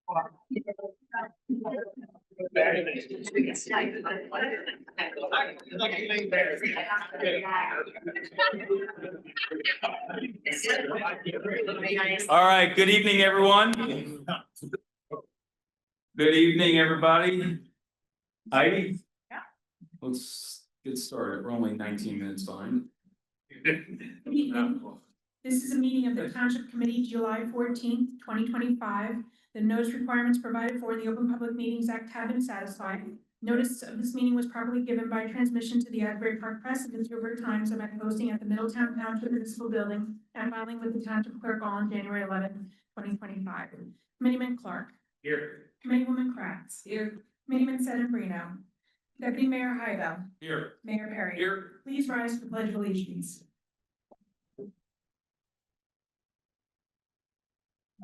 All right, good evening, everyone. Good evening, everybody. Heidi? Yeah. Let's get started. We're only 19 minutes behind. Good evening. This is a meeting of the Township Committee, July 14th, 2025. The notice requirements provided for in the Open Public Meetings Act have been satisfied. Notice of this meeting was properly given by transmission to the Asbury Park Press and the River Times and by posting at the Middletown Township Municipal Building and filing with the Township Clerk on January 11th, 2025. Committeeman Clark. Here. Committeewoman Kratz. Here. Committeeman Sedembrino. Deputy Mayor Hybel. Here. Mayor Perry. Here. Please rise for the Pledge of Allegiance.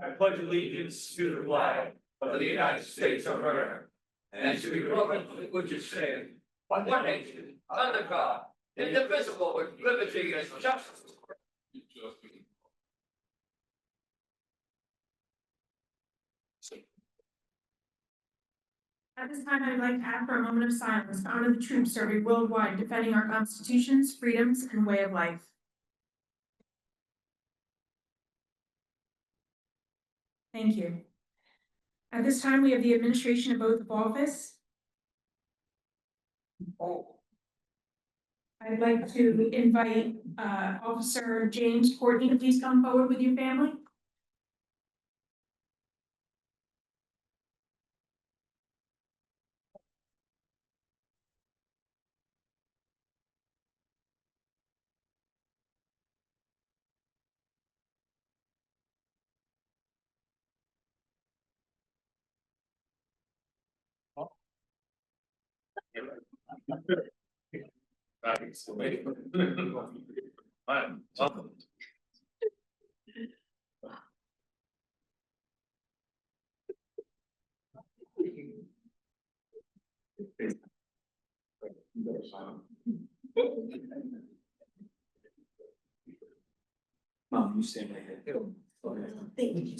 I pledge allegiance to the flag of the United States of America and to the republic which is standing one nation under God, indivisible with liberty and justice. At this time, I'd like to ask for a moment of silence to honor the troops serving worldwide, defending our constitutions, freedoms, and way of life. Thank you. At this time, we have the administration of oath of office. I'd like to invite Officer James Courtney to please come forward with your family. Mom, you stand right here. Thank you.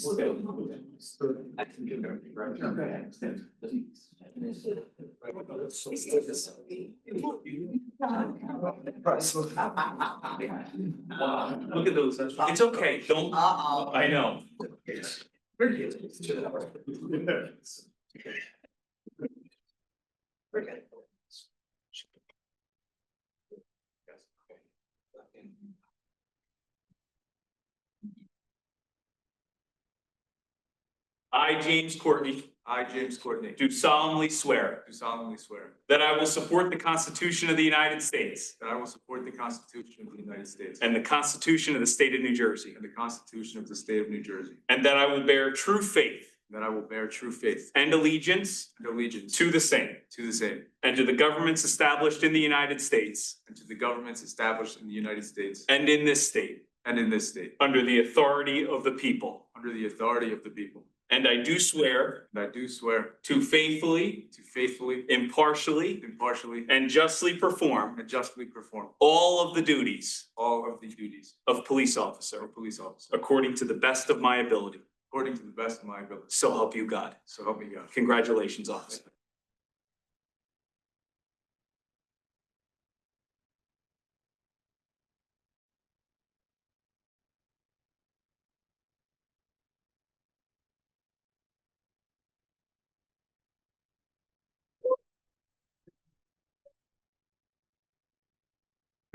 I can give her right Look at those. It's okay. Don't. I know. I, James Courtney, do solemnly swear that I will support the Constitution of the United States and the Constitution of the State of New Jersey, and that I will bear true faith and allegiance to the same and to the governments established in the United States and in this state under the authority of the people. And I do swear to faithfully, impartially, and justly perform all of the duties of police officer according to the best of my ability. So help you God. Congratulations, officer.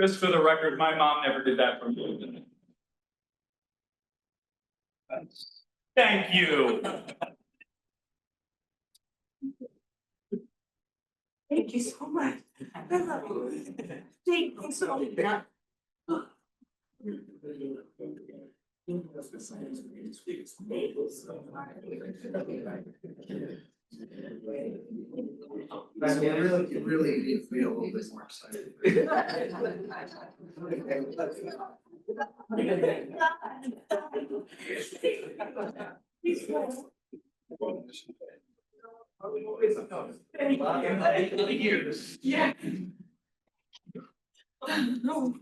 Just for the record, my mom never did that for me. Thank you. Thank you so much. Thank you so much. You really feel a little bit more excited. Yeah. No.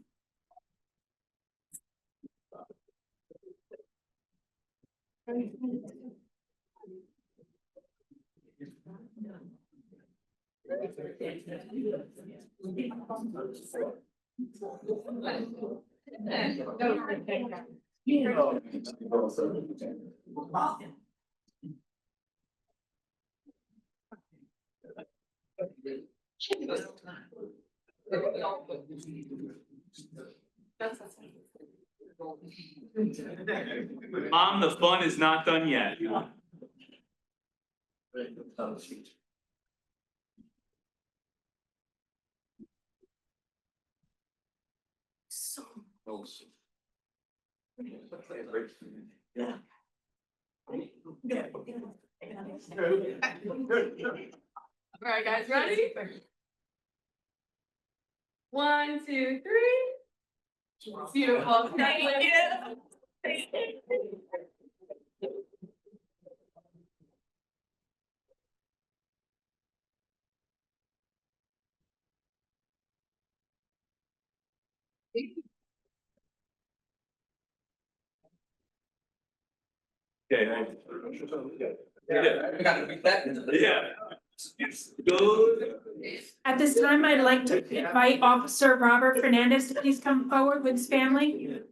Mom, the fun is not done yet. So. All right, guys, ready? 1, 2, 3. Beautiful. Thank you. Yeah. It's good. At this time, I'd like to invite Officer Robert Fernandez to please come forward with his family.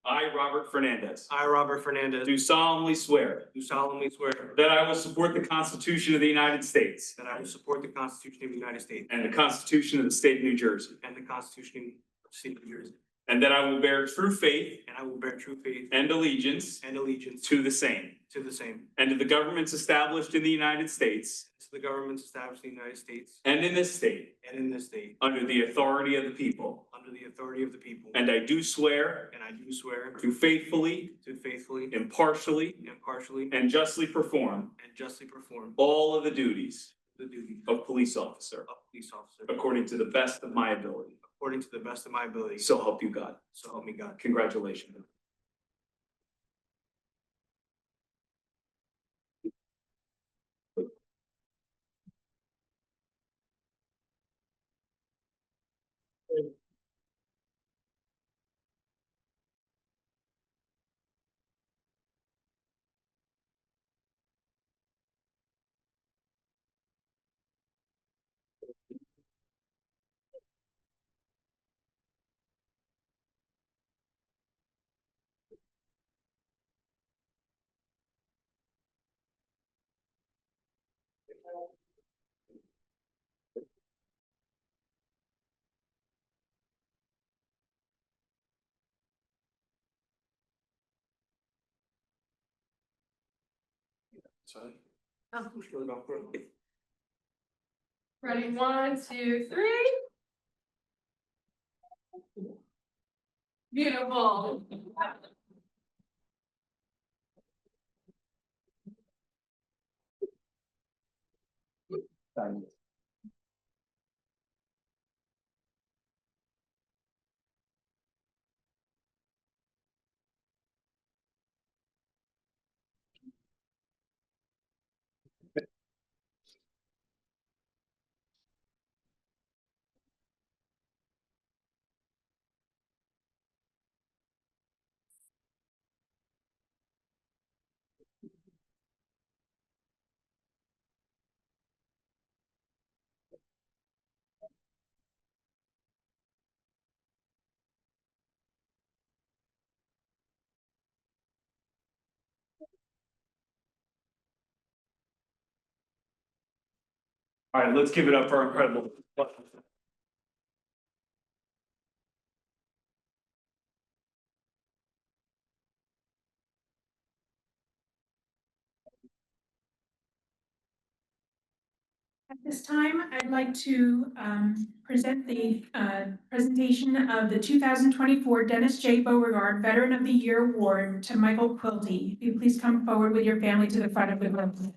I, Robert Fernandez, I, Robert Fernandez, do solemnly swear do solemnly swear that I will support the Constitution of the United States that I will support the Constitution of the United States and the Constitution of the State of New Jersey, and the Constitution of the State of New Jersey, and that I will bear true faith and I will bear true faith and allegiance and allegiance to the same, to the same, and to the governments established in the United States to the governments established in the United States and in this state, and in this state, under the authority of the people. under the authority of the people. And I do swear And I do swear to faithfully, to faithfully, impartially, impartially, and justly perform and justly perform all of the duties the duties of police officer of police officer according to the best of my ability. according to the best of my ability. So help you God. So help me God. Congratulations. Ready, 1, 2, 3. Beautiful. All right, let's give it up for our incredible. At this time, I'd like to present the presentation of the 2024 Dennis J. Beauregard Veteran of the Year Award to Michael Quilty. If you please come forward with your family to the front of the room.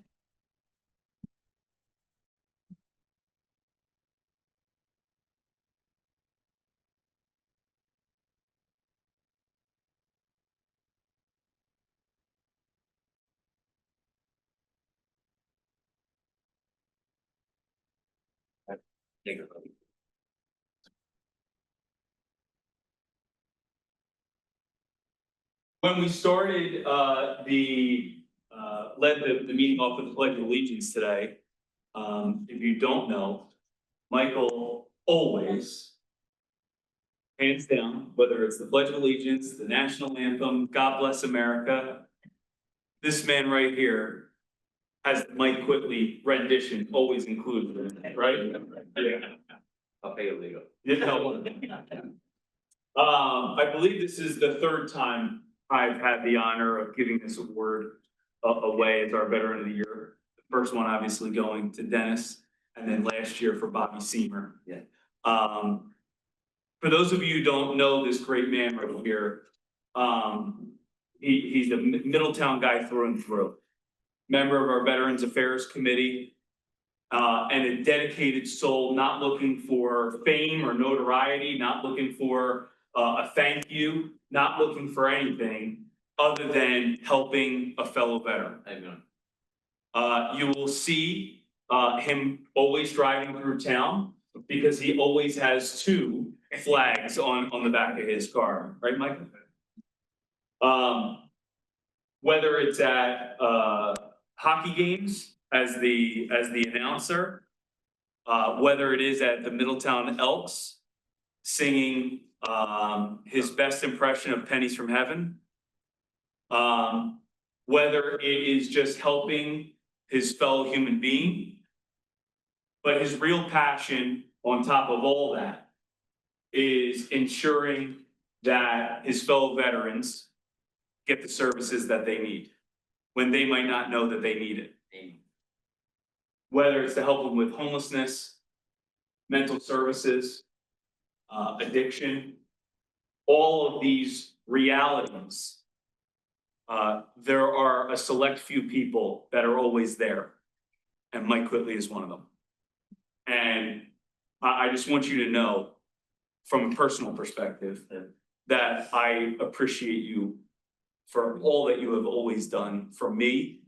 When we started, led the meeting off with the Pledge of Allegiance today. If you don't know, Michael always, hands down, whether it's the Pledge of Allegiance, the national anthem, God Bless America. This man right here has the Mike Quigley rendition always included in it, right? Yeah. I'll pay you legal. You know. I believe this is the third time I've had the honor of giving this award away as our Veteran of the Year. The first one obviously going to Dennis, and then last year for Bobby Seamer. Yeah. For those of you who don't know this great man right here, he's a Middletown guy through and through. Member of our Veterans Affairs Committee, and a dedicated soul, not looking for fame or notoriety, not looking for a thank you, not looking for anything other than helping a fellow veteran. Amen. You will see him always driving through town because he always has two flags on the back of his car, right, Michael? Whether it's at hockey games as the announcer, whether it is at the Middletown Elks singing his best impression of Pennies from Heaven, whether it is just helping his fellow human being, but his real passion on top of all that is ensuring that his fellow veterans get the services that they need when they might not know that they need it. Whether it's to help them with homelessness, mental services, addiction, all of these realities, there are a select few people that are always there, and Mike Quigley is one of them. And I just want you to know, from a personal perspective, that I appreciate you for all that you have always done for me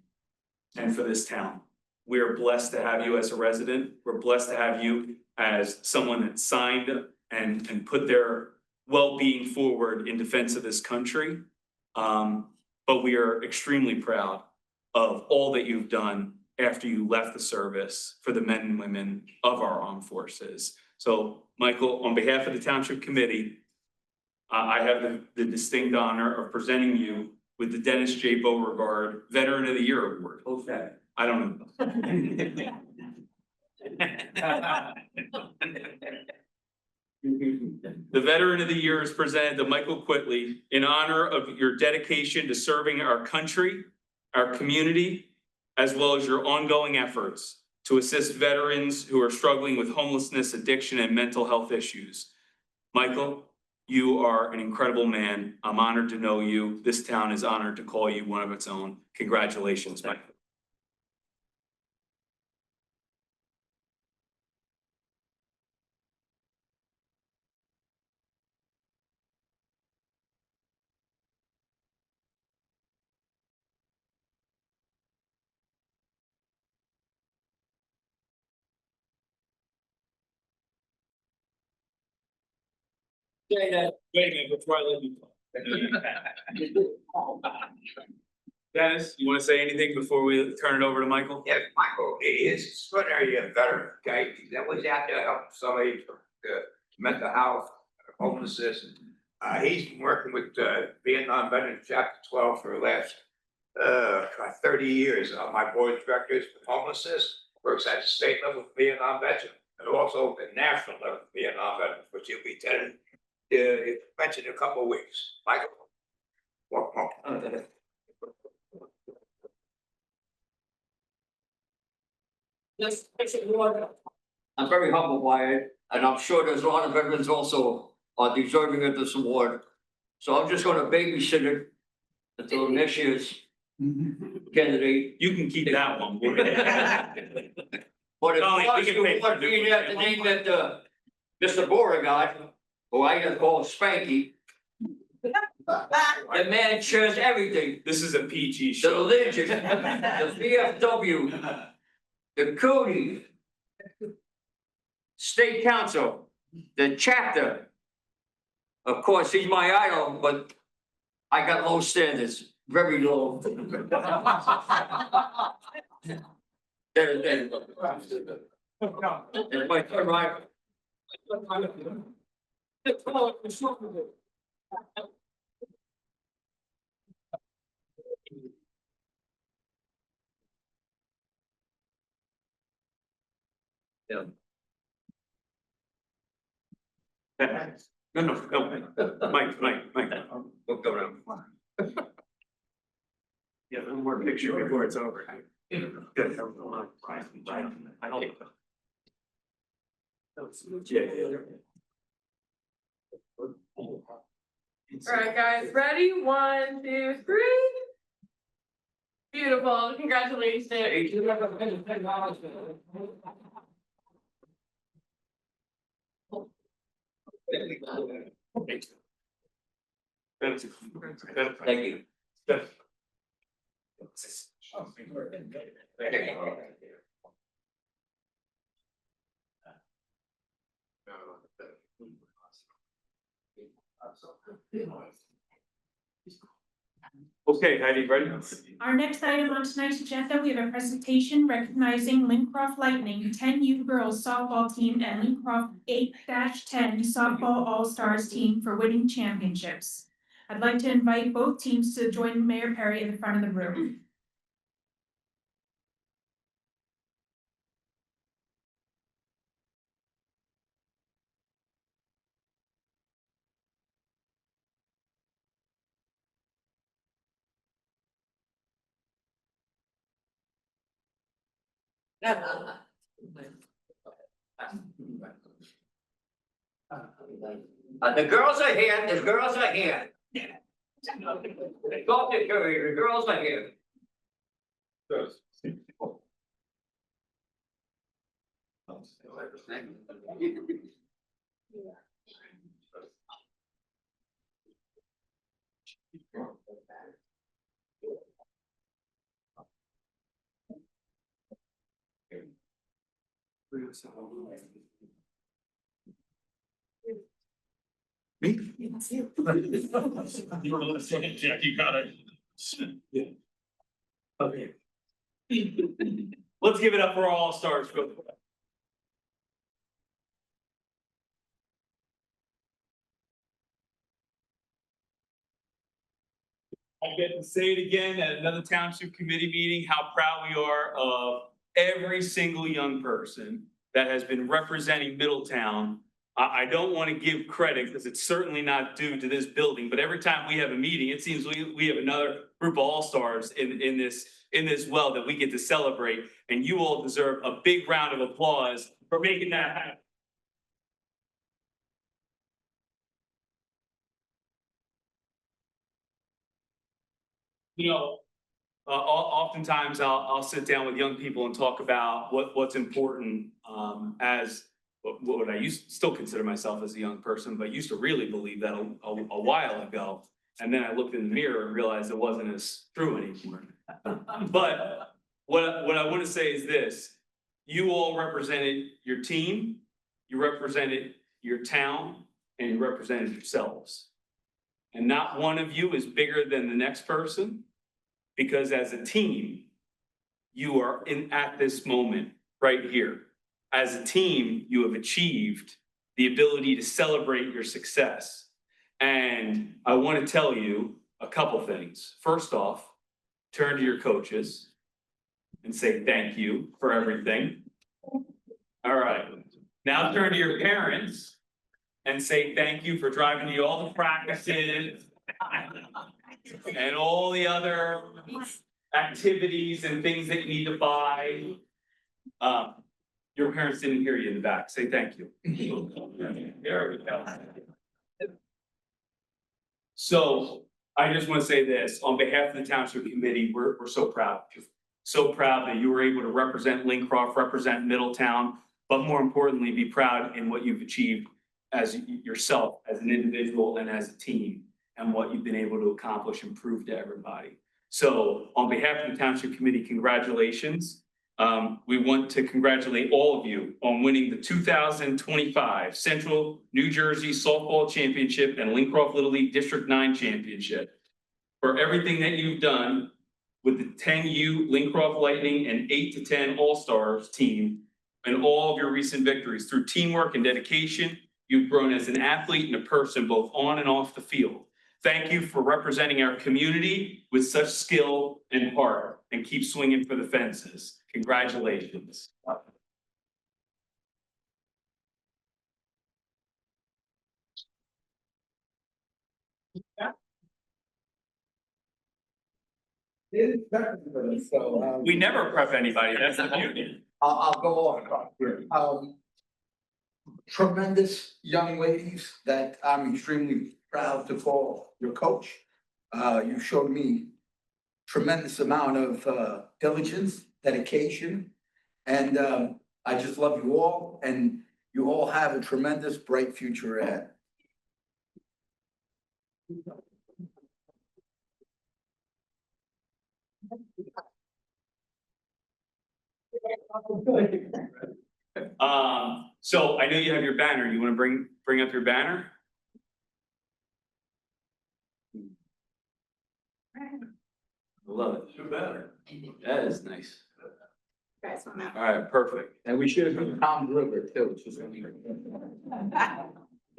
and for this town. We are blessed to have you as a resident. We're blessed to have you as someone that signed and put their well-being forward in defense of this country. But we are extremely proud of all that you've done after you left the service for the men and women of our armed forces. So, Michael, on behalf of the Township Committee, I have the distinct honor of presenting you with the Dennis J. Beauregard Veteran of the Year Award. Okay. I don't know. The Veteran of the Year is presented to Michael Quigley in honor of your dedication to serving our country, our community, as well as your ongoing efforts to assist veterans who are struggling with homelessness, addiction, and mental health issues. Michael, you are an incredible man. I'm honored to know you. This town is honored to call you one of its own. Congratulations, Michael. Wait a minute, before I let you go. Dennis, you want to say anything before we turn it over to Michael? Yes, Michael, he is extraordinary veteran, okay, that was out there helping somebody for mental health, homelessness. He's been working with Vietnam Veterans Chapter 12 for the last 30 years. My board of directors for homelessness, works at the state level for Vietnam veterans, and also the national level for Vietnam veterans, which he'll be telling mentioned in a couple of weeks. Michael, welcome. I'm very humbled by it, and I'm sure there's a lot of veterans also are deserving of this award. So I'm just gonna babysit it until next year's candidate. You can keep that one. But if Tony, we was can the pay for award it. being at the name that Mr. Beauregard, who I gotta call Spanky. The man shares everything. This is a PG The show. religion, the VFW, the Cody. State Council, the chapter. Of course, he's my idol, but I got low standards, very low. There. It's my turn, right? Yeah. No, Mike. We'll go around. Yeah, one more picture before it's over. Good. I don't. Alright, guys, ready? 1, 2, 3. Beautiful, congratulations. Thank you. Okay, Heidi, ready? Our next item on tonight's agenda, we have a presentation recognizing Lincroft Lightning 10U girls softball team and Lincroft 8-10 softball all-stars team for winning championships. I'd like to invite both teams to join Mayor Perry in the front of the room. The girls are here, the girls are here. Go up there, Curry, the girls are here. Me? Jack, you got it. Yeah. Okay. Let's give it up for our all-stars. I get to say it again at another township committee meeting, how proud we are of every single young person that has been representing Middletown. I don't want to give credit because it's certainly not due to this building, but every time we have a meeting, it seems we have another group of all-stars in this well that we get to celebrate, and you all deserve a big round of applause for making that happen. You know, oftentimes I'll sit down with young people and talk about what's important as what I used still consider myself as a young person, but used to really believe that a while ago. And then I looked in the mirror and realized it wasn't as true anymore. But what I want to say is this: you all represented your team, you represented your town, and you represented yourselves. And not one of you is bigger than the next person. Because as a team, you are at this moment right here. As a team, you have achieved the ability to celebrate your success. And I want to tell you a couple things. First off, turn to your coaches and say thank you for everything. All right. Now turn to your parents and say thank you for driving you all the practices and all the other activities and things that you need to buy. Your parents didn't hear you in the back. Say thank you. There we go. So I just want to say this, on behalf of the Township Committee, we're so proud of you. So proud that you were able to represent Lincroft, represent Middletown, but more importantly, be proud in what you've achieved as yourself, as an individual and as a team, and what you've been able to accomplish and prove to everybody. So on behalf of the Township Committee, congratulations. We want to congratulate all of you on winning the 2025 Central New Jersey Softball Championship and Lincroft Little League District 9 Championship. For everything that you've done with the 10U Lincroft Lightning and 8 to 10 All-Stars team and all of your recent victories. Through teamwork and dedication, you've grown as an athlete and a person both on and off the field. Thank you for representing our community with such skill and heart, and keep swinging for the fences. Congratulations. So, We never prep anybody, that's the beauty. I'll go on. Tremendous young ladies that I'm extremely proud to call your coach. You showed me tremendous amount of diligence, dedication, and I just love you all, and you all have a tremendous bright future ahead. So I know you have your banner. You want to bring up your banner? I love it. Your banner. That is nice. Guys, one out. All right, perfect. And we should have been Tom River too.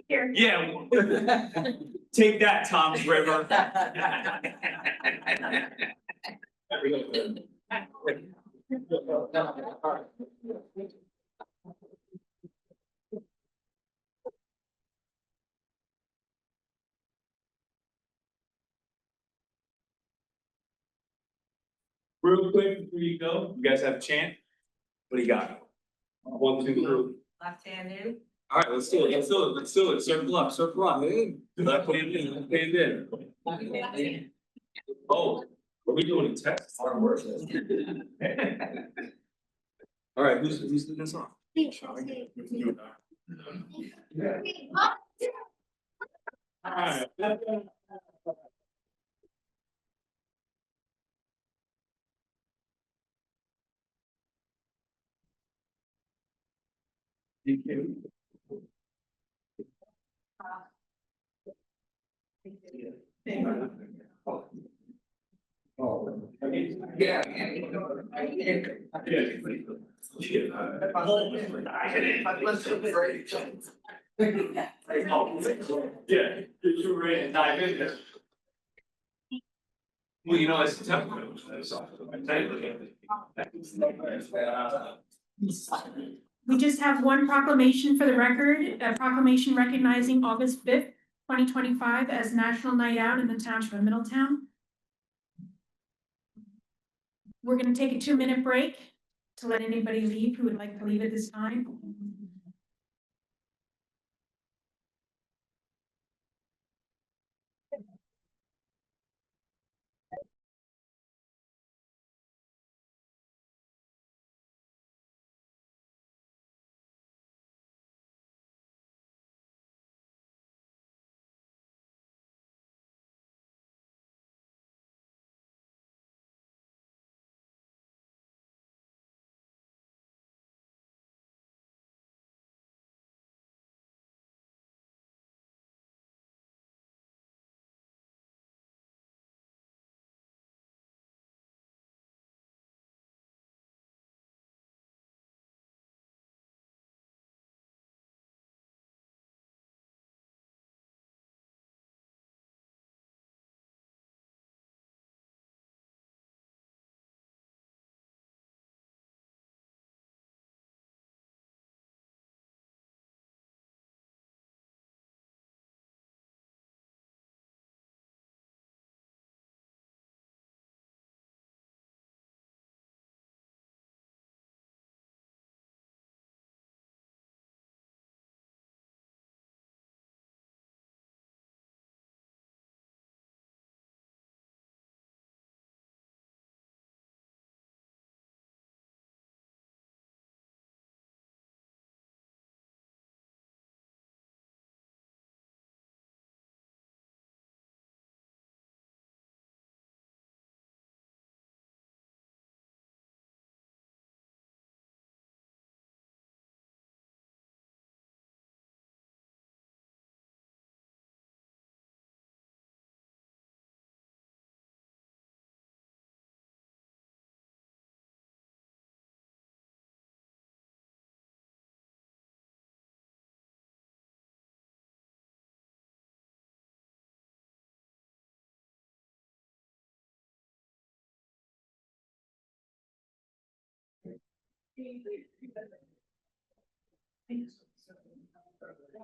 Here. Yeah. Take that, Tom's River. Real quick before you go, you guys have a chant? What do you got? 1, 2, 3. Left-handed. All right, let's do it. Let's do it. Circle up. Left hand in, left hand in. Oh, are we doing a text? All right, who's leading this off? All right. Yeah. Yeah, you're ready to dive in there. Well, you know, it's temporary. We just have one proclamation for the record, a proclamation recognizing August 5th, 2025 as National Night Out in the Township of Middletown. We're going to take a 2-minute break to let anybody leave who would like to leave at this time.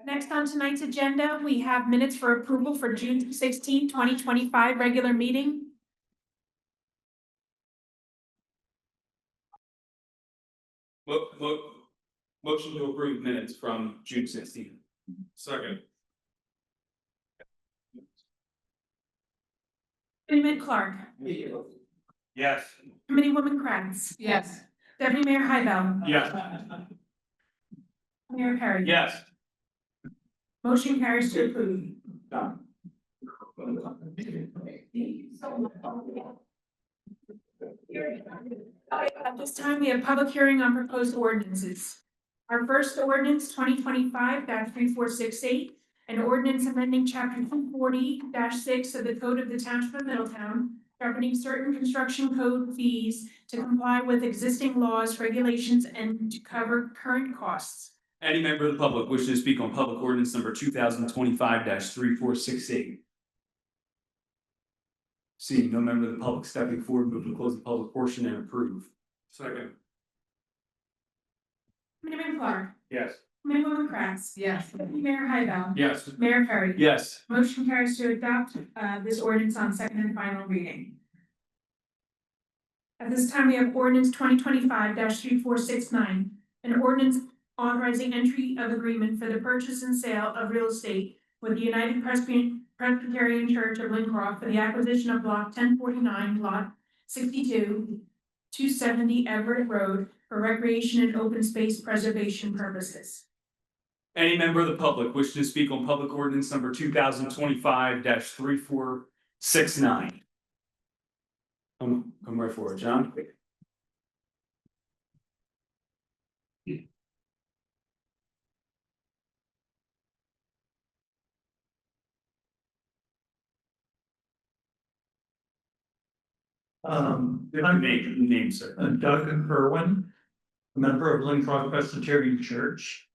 Next on tonight's agenda, we have minutes for approval for June 16, 2025 regular meeting. Motion to approve minutes from June 16th. Second. Committeeman Clark. Yes. Committeewoman Kratz. Yes. Deputy Mayor Hybel. Yes. Mayor Perry. Yes. Motion carries to approve. At this time, we have public hearing on proposed ordinances. Our first ordinance, 2025-3468, an ordinance amending chapter 240-6 of the Code of the Township of Middletown, governing certain construction code fees to comply with existing laws, regulations, and to cover current costs. Any member of the public wishing to speak on public ordinance number 2025-3468? Seeing no member of the public stepping forward, move to close the public portion and approve. Second. Committeeman Clark. Yes. Committeewoman Kratz. Yes. Deputy Mayor Hybel. Yes. Mayor Perry. Yes. Motion carries to adopt this ordinance on second and final reading. At this time, we have ordinance 2025-3469, an ordinance authorizing entry of agreement for the purchase and sale of real estate with the United Presbyterian Church of Lincroft for the acquisition of block 1049, lot 62, 270 Everett Road for recreation and open space preservation purposes. Any member of the public wishing to speak on public ordinance number 2025-3469? Come right forward, John. I'm Name, sir. Doug Irwin, member of Lincroft Presbyterian Church.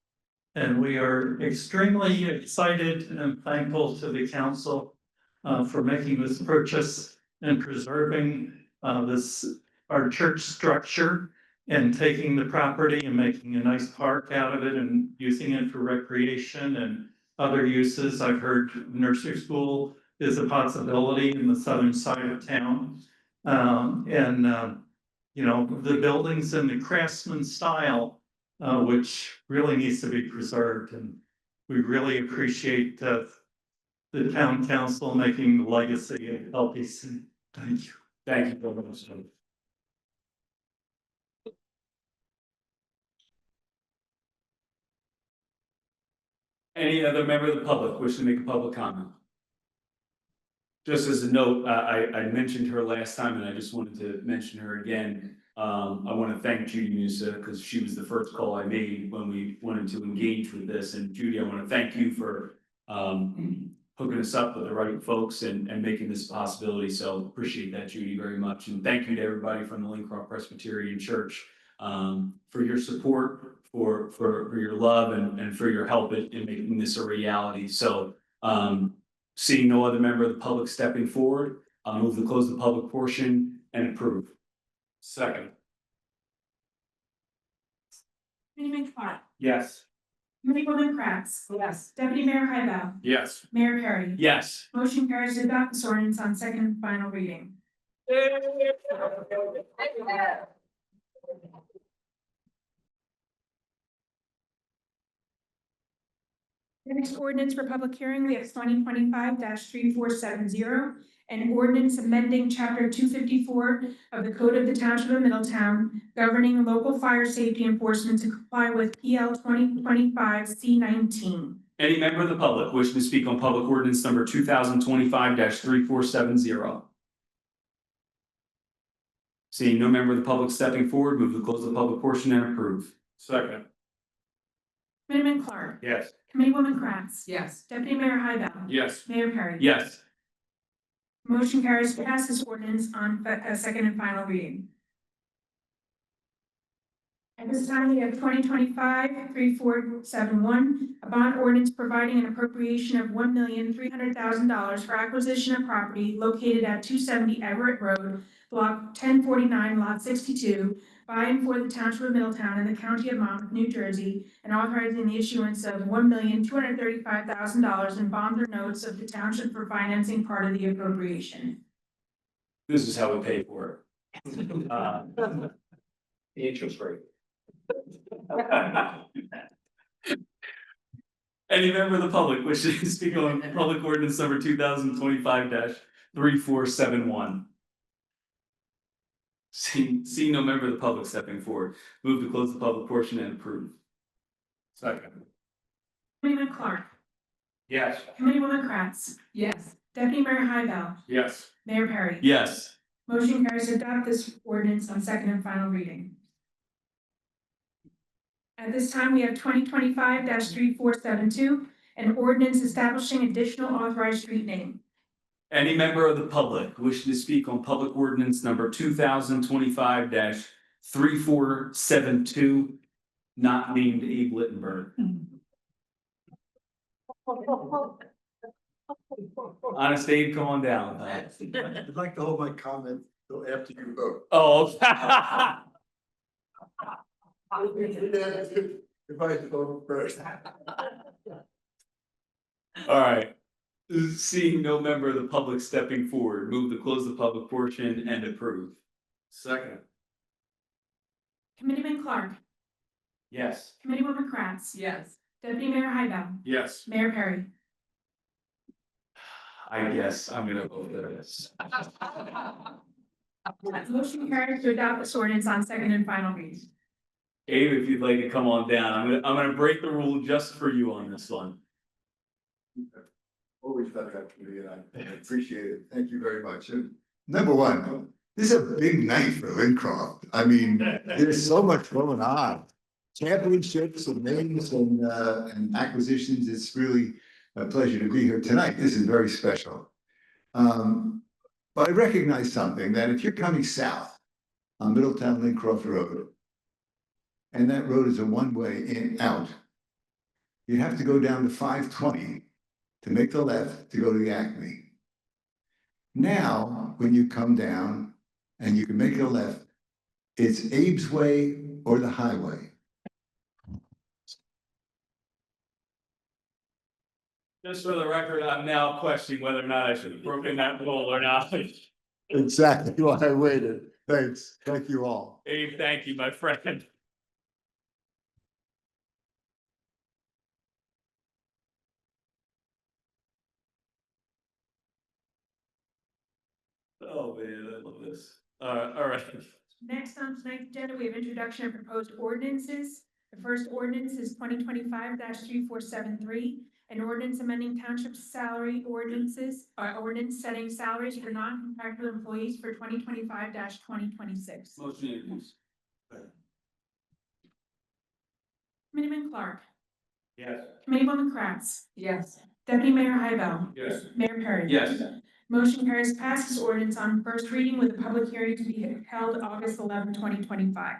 And we are extremely excited and thankful to the council for making this purchase and preserving our church structure and taking the property and making a nice park out of it and using it for recreation and other uses. I've heard nursery school is a possibility in the southern side of town. You know, the buildings in the craftsman style, which really needs to be preserved. And we really appreciate the town council making the legacy of LPC. Thank you. Thank you very much. Any other member of the public wishing to make a public comment? Just as a note, I mentioned her last time and I just wanted to mention her again. I want to thank Judy Musa because she was the first call I made when we wanted to engage with this. And Judy, I want to thank you for hooking us up with the right folks and making this a possibility. So appreciate that, Judy, very much. And thank you to everybody from the Lincroft Presbyterian Church for your support, for your love and for your help in making this a reality. So seeing no other member of the public stepping forward, I'll move to close the public portion and approve. Second. Committeeman Clark. Yes. Committeewoman Kratz. Yes. Deputy Mayor Hybel. Yes. Mayor Perry. Yes. Motion carries to adopt this ordinance on second and final reading. The next ordinance for public hearing, we have 2025-3470, an ordinance amending chapter 254 of the Code of the Township of Middletown, governing local fire safety enforcement to comply with PL 2025 C19. Any member of the public wishing to speak on public ordinance number 2025-3470? Seeing no member of the public stepping forward, move to close the public portion and approve. Second. Committeeman Clark. Yes. Committeewoman Kratz. Yes. Deputy Mayor Hybel. Yes. Mayor Perry. Yes. Motion carries to pass this ordinance on second and final reading. At this time, we have 2025-3471, a bond ordinance providing an appropriation of $1,300,000 for acquisition of property located at 270 Everett Road, block 1049, lot 62, by and for the Township of Middletown and the County of Monmouth, New Jersey, and authorizing the issuance of $1,235,000 in bonds or notes of the township for financing part of the appropriation. This is how we pay for it. The interest rate. Any member of the public wishing to speak on public ordinance number 2025-3471? Seeing no member of the public stepping forward, move to close the public portion and approve. Second. Committeeman Clark. Yes. Committeewoman Kratz. Yes. Deputy Mayor Hybel. Yes. Mayor Perry. Yes. Motion carries to adopt this ordinance on second and final reading. At this time, we have 2025-3472, an ordinance establishing additional authorized street name. Any member of the public wishing to speak on public ordinance number 2025-3472, not named Abe Littenberg? Honest Abe, come on down. I'd like to hold my comment till after you vote. Oh. If I vote first. All right. Seeing no member of the public stepping forward, move to close the public portion and approve. Second. Committeeman Clark. Yes. Committeewoman Kratz. Yes. Deputy Mayor Hybel. Yes. Mayor Perry. I guess I'm gonna vote for this. Motion carries to adopt this ordinance on second and final reading. Abe, if you'd like to come on down, I'm gonna break the rule just for you on this one. Always done that to me, and I appreciate it. Thank you very much. And number one, this is a big night for Lincroft. I mean, there's so much going on. Championships and names and acquisitions. It's really a pleasure to be here tonight. This is very special. But I recognize something, that if you're coming south on Middletown Lincroft Road, and that road is a one-way in out, you have to go down to 520 to make the left to go to the Acme. Now, when you come down and you can make a left, it's Abe's Way or the highway. Just for the record, I'm now questioning whether or not I should have broken that rule or not. Exactly why I waited. Thanks. Thank you all. Abe, thank you, my friend. Oh, man, I love this. All right. Next on tonight's agenda, we have introduction of proposed ordinances. The first ordinance is 2025-3473, an ordinance amending township salary ordinances, ordinance setting salaries for non-contractual employees for 2025-2026. Motion introduced. Committeeman Clark. Yes. Committeewoman Kratz. Yes. Deputy Mayor Hybel. Yes. Mayor Perry. Yes. Motion carries to pass this ordinance on first reading with a public hearing to be held August 11, 2025.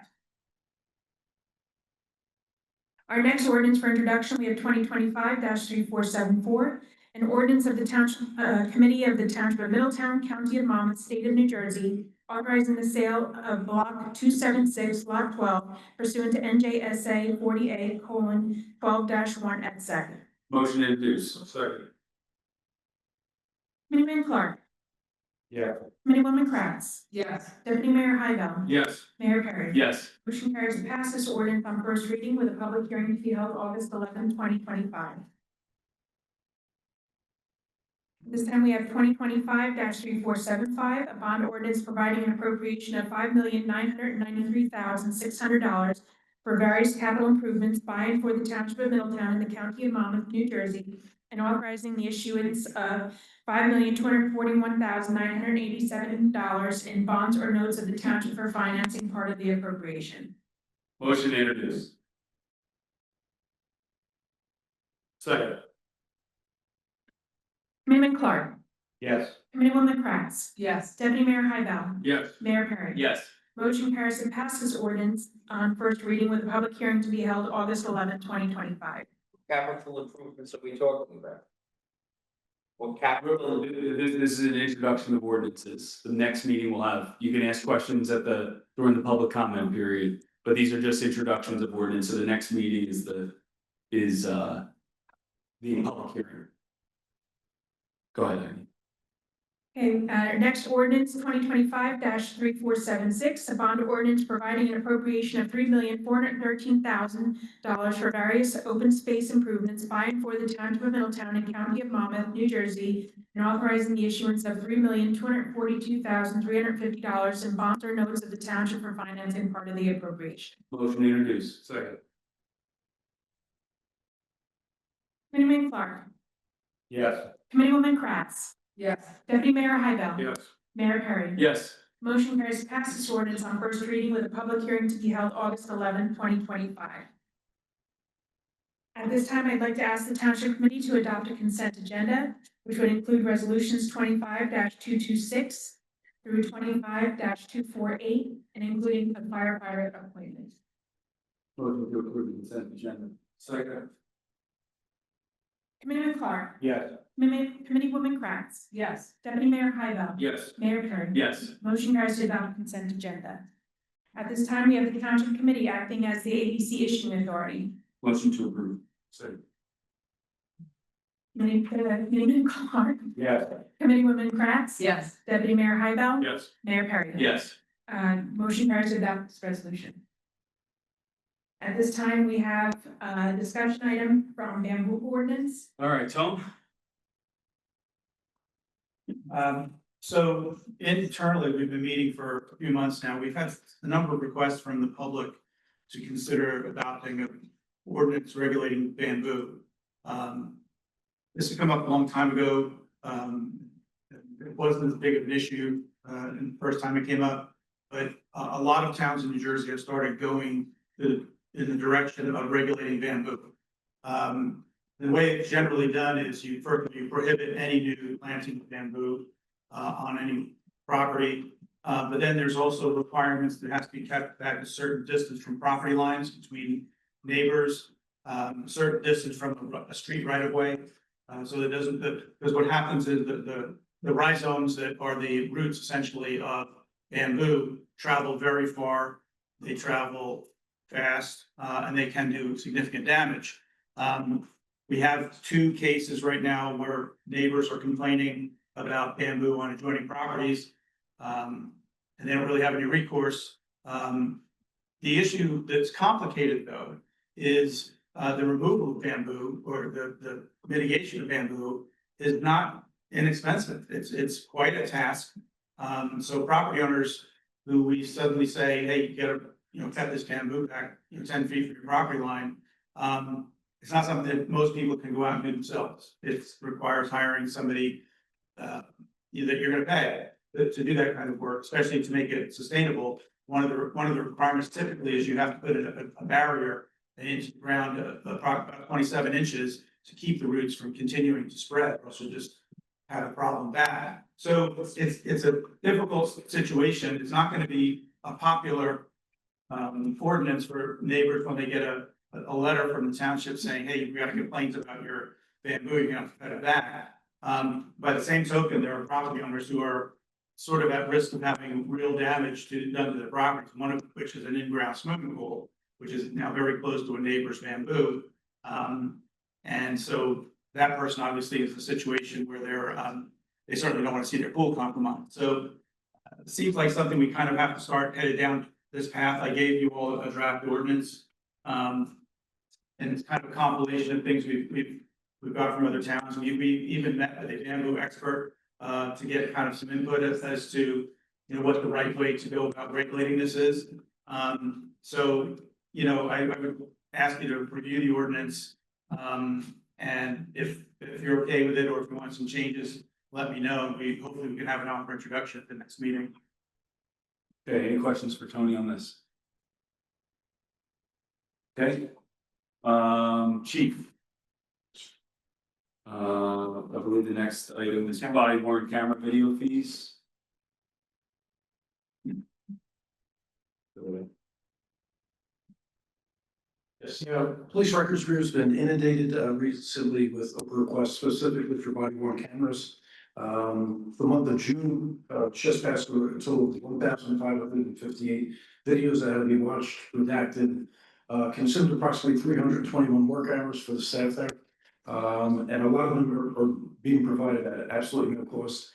Our next ordinance for introduction, we have 2025-3474, an ordinance of the Township Committee of the Township of Middletown, County of Monmouth, State of New Jersey, authorizing the sale of Block 276, Lot 12, pursuant to NJSA 40A:12-1 et sec. Motion introduced. Second. Committeeman Clark. Yeah. Committeewoman Kratz. Yes. Deputy Mayor Hybel. Yes. Mayor Perry. Yes. Motion carries to pass this ordinance on first reading with a public hearing to be held August 11, 2025. This time we have 2025-3475, a bond ordinance providing an appropriation of $5,993,600 for various capital improvements by and for the Township of Middletown and the County of Monmouth, New Jersey, and authorizing the issuance of $5,241,987 in bonds or notes of the township for financing part of the appropriation. Motion introduced. Second. Committeeman Clark. Yes. Committeewoman Kratz. Yes. Deputy Mayor Hybel. Yes. Mayor Perry. Yes. Motion carries to pass this ordinance on first reading with a public hearing to be held August 11, 2025. Capital improvements are we talking about? What cap? This is an introduction of ordinances. The next meeting will have, you can ask questions during the public comment period. But these are just introductions of ordinance, so the next meeting is the public hearing. Go ahead, Amy. Okay, next ordinance, 2025-3476, a bond ordinance providing an appropriation of $3,413,000 for various open space improvements by and for the Township of Middletown and County of Monmouth, New Jersey, and authorizing the issuance of $3,242,350 in bonds or notes of the township for financing part of the appropriation. Motion to introduce. Second. Committeeman Clark. Yes. Committeewoman Kratz. Yes. Deputy Mayor Hybel. Yes. Mayor Perry. Yes. Motion carries to pass this ordinance on first reading with a public hearing to be held August 11, 2025. At this time, I'd like to ask the Township Committee to adopt a consent agenda, which would include resolutions 25-226 through 25-248, and including a firefighter appointment. Motion to approve the consent agenda. Second. Committeeman Clark. Yes. Committeewoman Kratz. Yes. Deputy Mayor Hybel. Yes. Mayor Perry. Yes. Motion carries to adopt consent agenda. At this time, we have the Township Committee acting as the ABC issuing authority. Motion to approve. Second. Committeeman Clark. Yes. Committeewoman Kratz. Yes. Deputy Mayor Hybel. Yes. Mayor Perry. Yes. Motion carries to adopt this resolution. At this time, we have a discussion item from bamboo ordinance. All right, Tom. So internally, we've been meeting for a few months now. We've had a number of requests from the public to consider adopting an ordinance regulating bamboo. This had come up a long time ago. It wasn't as big of an issue, the first time it came up, but a lot of towns in New Jersey have started going in the direction of regulating bamboo. The way it's generally done is you prohibit any new planting of bamboo on any property. But then there's also requirements that has to be kept back a certain distance from property lines between neighbors, a certain distance from a street right of way. So that doesn't, because what happens is the rhizomes that are the roots essentially of bamboo travel very far. They travel fast, and they can do significant damage. We have 2 cases right now where neighbors are complaining about bamboo on adjoining properties, and they don't really have any recourse. The issue that's complicated though is the removal of bamboo or the mitigation of bamboo is not inexpensive. It's quite a task. So property owners who we suddenly say, hey, you gotta, cut this bamboo back, 10 feet from your property line. It's not something that most people can go out and do themselves. It requires hiring somebody that you're gonna pay to do that kind of work, especially to make it sustainable. One of the requirements typically is you have to put a barrier into the ground about 27 inches to keep the roots from continuing to spread, or else you'll just have a problem back. So it's a difficult situation. It's not gonna be a popular ordinance for neighbors when they get a letter from the township saying, hey, we got complaints about your bamboo, you're gonna have to cut it back. By the same token, there are property owners who are sort of at risk of having real damage done to their properties, one of which is an in-ground swimming pool, which is now very close to a neighbor's bamboo. And so that person obviously is in a situation where they certainly don't want to see their pool compromised. So it seems like something we kind of have to start headed down this path. I gave you all a draft ordinance. And it's kind of a compilation of things we've got from other towns. We even met with a bamboo expert to get kind of some input as to what the right way to go about regulating this is. So I would ask you to review the ordinance. And if you're okay with it, or if you want some changes, let me know. And hopefully we can have an offer introduction at the next meeting. Okay, any questions for Tony on this? Okay. Chief. I believe the next item is body worn camera video fees. Yes, police records bureau has been inundated recently with requests specifically for body worn cameras. The month of June, just passed through a total of 1,558 videos that had to be watched, redacted, consumed approximately 321 work hours for the staff there. And a lot of them are being provided at absolutely no cost.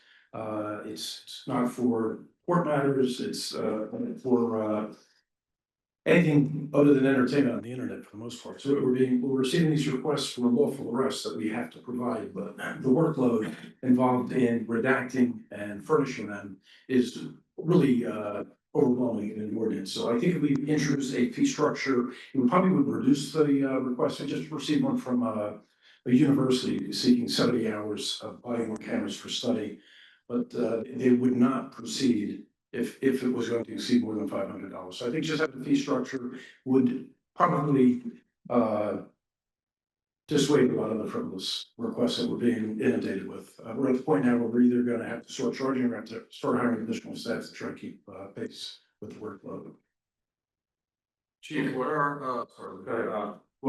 It's not for court matters, it's for anything other than entertainment on the internet for the most part. So we're receiving these requests for lawful arrests that we have to provide, but the workload involved in redacting and furnishing them is really overwhelming in the ordinance. So I think if we introduce a fee structure, it probably would reduce the request. I just received one from a university seeking 70 hours of body worn cameras for study, but they would not proceed if it was going to exceed more than $500. So I think just having a fee structure would probably dissuade a lot of the frivolous requests that we're being inundated with. We're at the point now where we're either going to have to start charging or have to start hiring additional staff to try to keep pace with the workload. Chief, what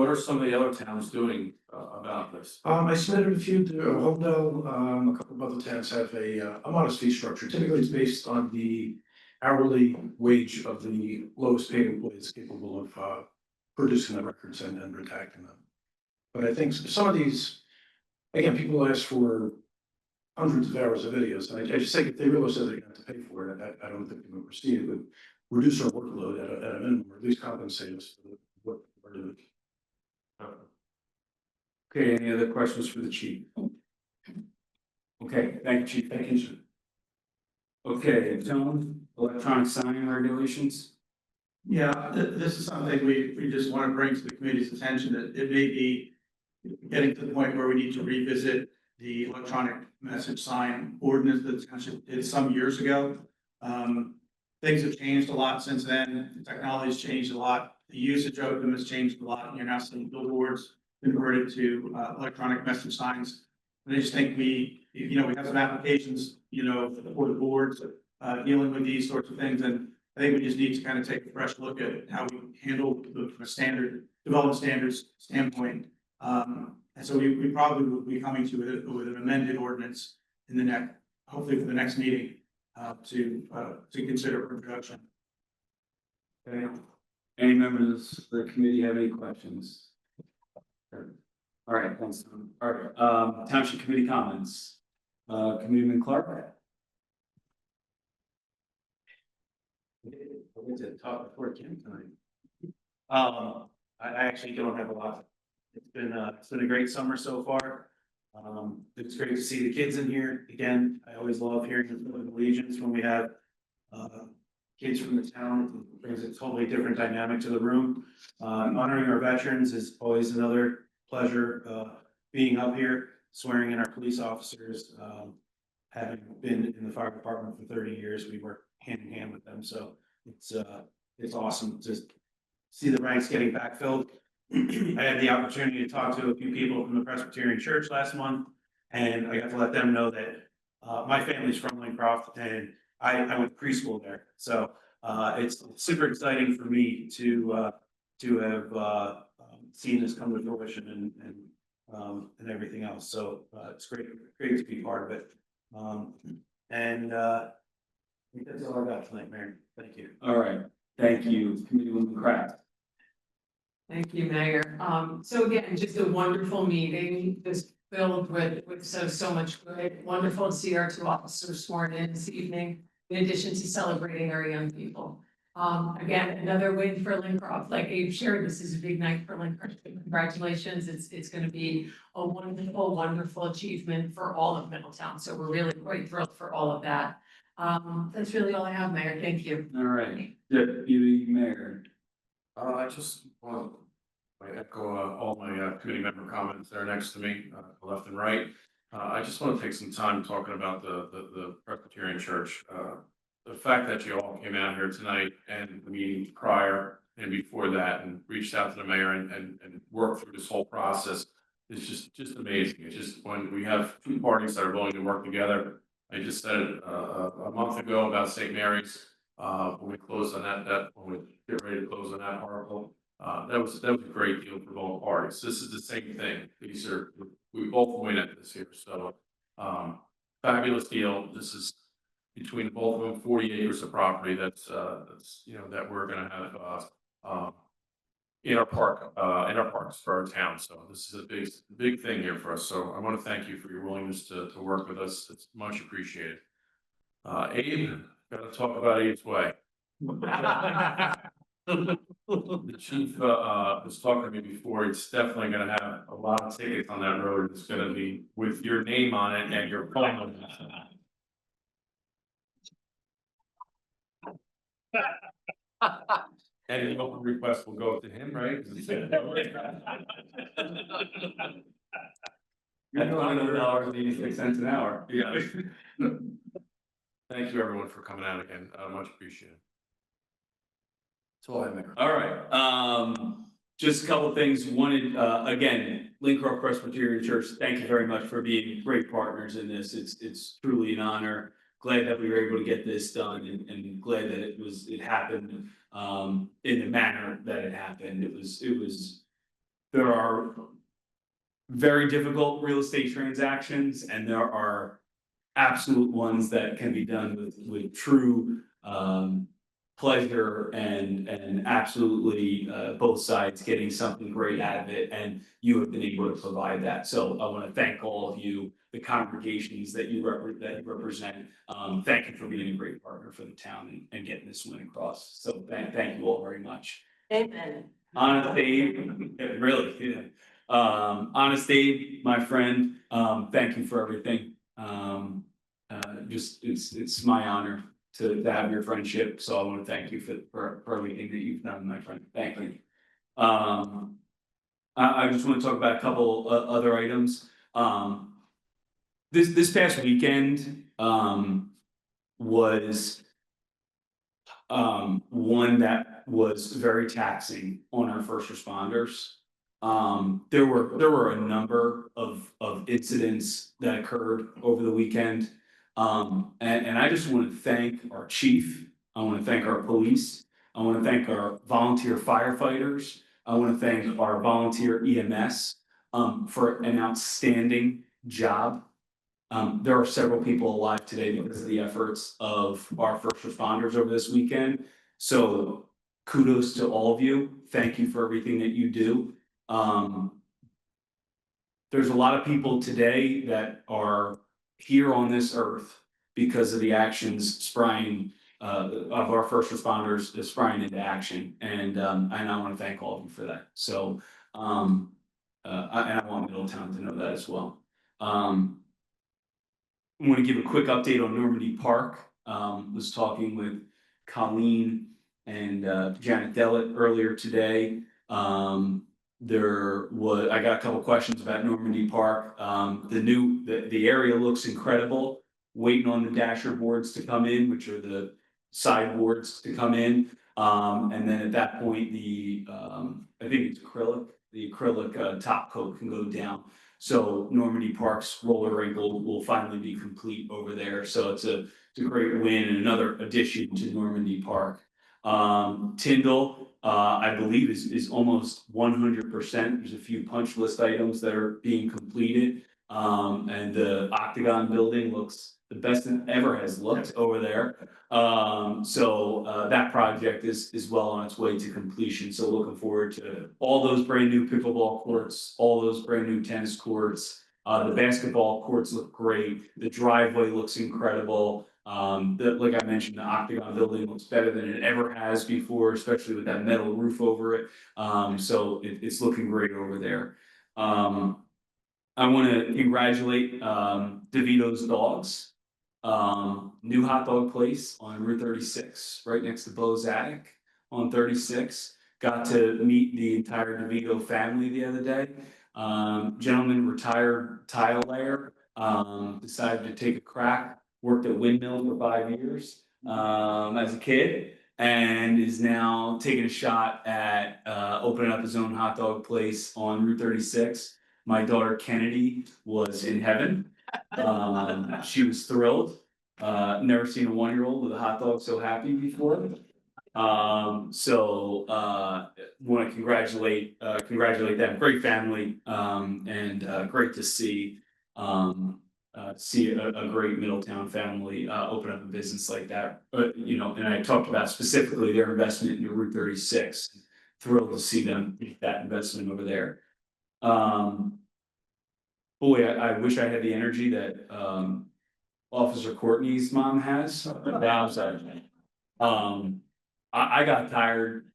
are some of the other towns doing about this? I submitted a few to Hopedale. A couple of other towns have a modest fee structure. Typically, it's based on the hourly wage of the lowest paid employees capable of producing the records and redacting them. But I think some of these, again, people ask for hundreds of hours of videos. And I just think if they realize that they're going to have to pay for it, I don't think they would proceed. It would reduce our workload at a minimum, or at least compensate us for what we're doing. Okay, any other questions for the chief? Okay, thank you, chief. Thank you, sir. Okay, gentlemen, electronic signing regulations. Yeah, this is something we just want to bring to the committee's attention, that it may be getting to the point where we need to revisit the electronic message sign ordinance that the township did some years ago. Things have changed a lot since then. The technology's changed a lot. The usage of them has changed a lot. You're now seeing billboards converted to electronic message signs. And I just think we have some applications, for the boards dealing with these sorts of things. And I think we just need to kind of take a fresh look at how we handle the development standards standpoint. And so we probably will be coming to it with an amended ordinance hopefully for the next meeting, to consider for introduction. Okay. Any members of the committee have any questions? All right, thanks. All right, township committee comments. Committeeman Clark. I to talk before Kim tonight. I actually don't have a lot. It's been a great summer so far. It's great to see the kids in here again. I always love hearing the allegiance when we have kids from the town. It brings a totally different dynamic to the room. Honoring our veterans is always another pleasure. Being up here, swearing in our police officers. Having been in the fire department for 30 years, we work hand in hand with them. So it's awesome to see the ranks getting backfilled. I had the opportunity to talk to a few people from the Presbyterian Church last month, and I got to let them know that my family's from Lincroft, and I went to preschool there. So it's super exciting for me to have seen this come to fruition and everything else. So it's great to be part of it. I think that's all I got tonight, Mayor. Thank you. All right, thank you, Committeewoman Kraft. Thank you, Mayor. So again, just a wonderful meeting, just filled with so much good. Wonderful to see our two officers sworn in this evening, in addition to celebrating our young people. Again, another win for Lincroft. Like Abe shared, this is a big night for Lincroft. Congratulations. It's going to be a wonderful achievement for all of Middletown. So we're really quite thrilled for all of that. That's really all I have, Mayor. Thank you. All right, Deputy Mayor. I just want to echo all my committee member comments there next to me, left and right. I just want to take some time talking about the Presbyterian Church. The fact that you all came out here tonight and the meeting prior and before that and reached out to the mayor and worked through this whole process is just amazing. It's just when we have two parties that are willing to work together. I just said it a month ago about St. Mary's. When we close on that when we get ready to close on that article, That was a great deal for both parties. This is the same thing. We both win at this here, so, fabulous deal. This is between both of them, 40 acres of property that's, that we're gonna have, in our parks for our town. So this is a big thing here for us. So I want to thank you for your willingness to work with us. It's much appreciated. Abe, gotta talk about Abe's way. The chief, was talking to me before. It's definitely gonna have a lot of tickets on that road. It's gonna be with your name on it and your phone number. Any open request will go to him, right? You're $200.86 an hour. Yeah. Thank you, everyone, for coming out again. Much appreciated. That's all I have. All right, just a couple of things. Wanted, again, Lincroft Presbyterian Church, thank you very much for being great partners in this. It's truly an honor. Glad that we were able to get this done and glad that it happened, in the manner that it happened. There are very difficult real estate transactions and there are absolute ones that can be done with true, pleasure and absolutely, both sides getting something great out of it, and you have been able to provide that. So I want to thank all of you, the congregations that you represent. Thank you for being a great partner for the town and getting this win across. So thank you all very much. Amen. Honest Dave, really, yeah. Honest Dave, my friend, thank you for everything. It's my honor to have your friendship, so I want to thank you for everything that you've done, my friend. Thank you. I just want to talk about a couple other items. This past weekend was one that was very taxing on our first responders. There were a number of incidents that occurred over the weekend. And I just want to thank our chief. I want to thank our police. I want to thank our volunteer firefighters. I want to thank our volunteer EMS for an outstanding job. There are several people alive today because of the efforts of our first responders over this weekend. So kudos to all of you. Thank you for everything that you do. There's a lot of people today that are here on this earth because of the actions sprying of our first responders sprying into action. And I want to thank all of you for that. So and I want Middletown to know that as well. I want to give a quick update on Normandy Park. Was talking with Colleen and Janet Dellett earlier today. I got a couple questions about Normandy Park. The area looks incredible. Waiting on the dasher boards to come in, which are the sideboards to come in. And then at that point, I think it's acrylic. The acrylic top coat can go down. So Normandy Park's roller rink will finally be complete over there. So it's a great win and another addition to Normandy Park. Tyndall, I believe is almost 100%. There's a few punch list items that are being completed. And the Octagon building looks the best it ever has looked over there. So that project is well on its way to completion. So looking forward to all those brand new pickleball courts, all those brand new tennis courts. The basketball courts look great. The driveway looks incredible. Like I mentioned, the Octagon building looks better than it ever has before, especially with that metal roof over it. So it's looking great over there. I want to congratulate DeVito's Dogs. New hot dog place on Route 36, right next to Bo's Attic on 36. Got to meet the entire DeVito family the other day. Gentleman, retired tile layer, decided to take a crack, worked at Windmill for 5 years as a kid, and is now taking a shot at opening up his own hot dog place on Route 36. My daughter Kennedy was in heaven. She was thrilled. Never seen a 1-year-old with a hot dog so happy before. Want to congratulate them, great family, and great to see a great Middletown family open up a business like that. And I talked about specifically their investment in Route 36. Thrilled to see them make that investment over there. Boy, I wish I had the energy that Officer Courtney's mom has. I got tired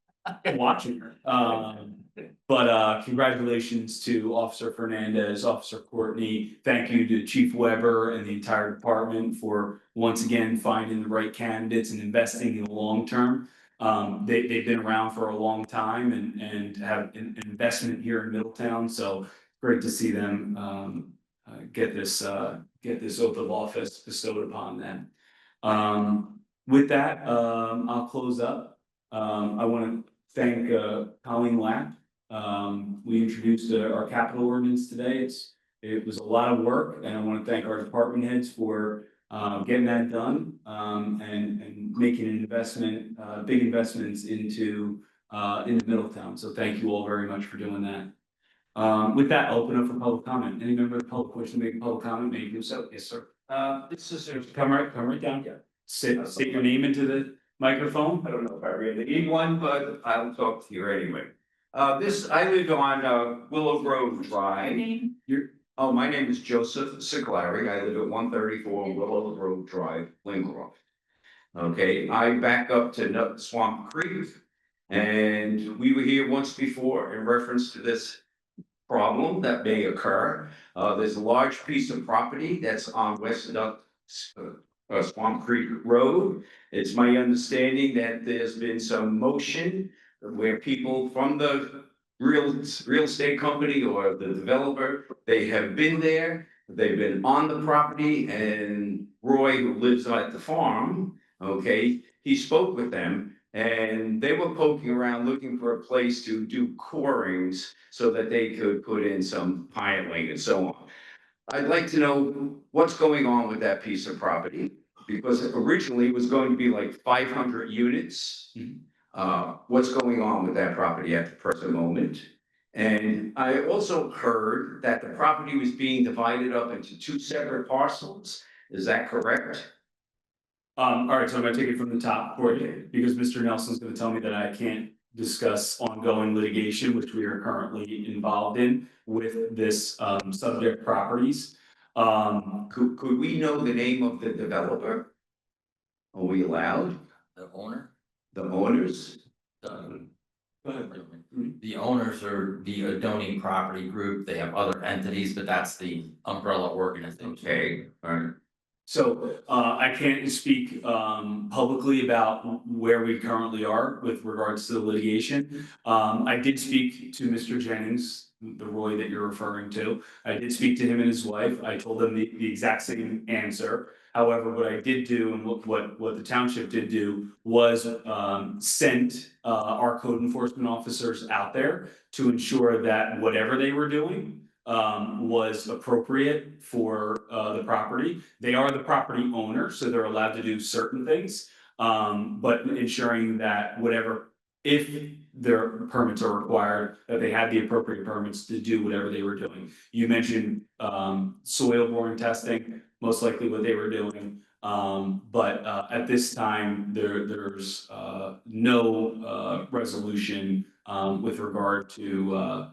watching her. But congratulations to Officer Fernandez, Officer Courtney. Thank you to Chief Weber and the entire department for once again finding the right candidates and investing in the long term. They've been around for a long time and have an investment here in Middletown, so great to see them get this oath of office bestowed upon them. With that, I'll close up. I want to thank Colleen Lapp. We introduced our capital ordinance today. It was a lot of work, and I want to thank our department heads for getting that done and making an investment, big investments into Middletown. So thank you all very much for doing that. With that, I'll open up for public comment. Any member of the public wishing to make a public comment, may do so. Yes, sir. This is a, Come right down. State your name into the microphone. I don't know if I really need one, but I'll talk to you anyway. I live on Willow Grove Drive. Name? My name is Joseph Siglary. I live at 134 Willow Grove Drive, Lincroft. Okay, I back up to Swamp Creek, and we were here once before in reference to this problem that may occur. There's a large piece of property that's on West Swamp Creek Road. It's my understanding that there's been some motion where people from the real estate company or the developer, they have been there, they've been on the property, and Roy, who lives at the farm, okay, he spoke with them, and they were poking around looking for a place to do corings so that they could put in some piling and so on. I'd like to know what's going on with that piece of property, because originally it was going to be like 500 units. What's going on with that property at the present moment? And I also heard that the property was being divided up into 2 separate parcels. Is that correct? All right, so I'm gonna take it from the top for you, because Mr. Nelson's gonna tell me that I can't discuss ongoing litigation, which we are currently involved in with this subject properties. Could we know the name of the developer? Are we allowed? The owner? The owners? The owners are the Adoni Property Group. They have other entities, but that's the umbrella organization. Okay, all right. So I can't speak publicly about where we currently are with regards to the litigation. I did speak to Mr. Jennings, the Roy that you're referring to. I did speak to him and his wife. I told them the exact same answer. However, what I did do and what the township did do was sent our code enforcement officers out there to ensure that whatever they were doing was appropriate for the property. They are the property owner, so they're allowed to do certain things, but ensuring that if their permits are required, that they had the appropriate permits to do whatever they were doing. You mentioned soil-borne testing, most likely what they were doing. But at this time, there's no resolution with regard to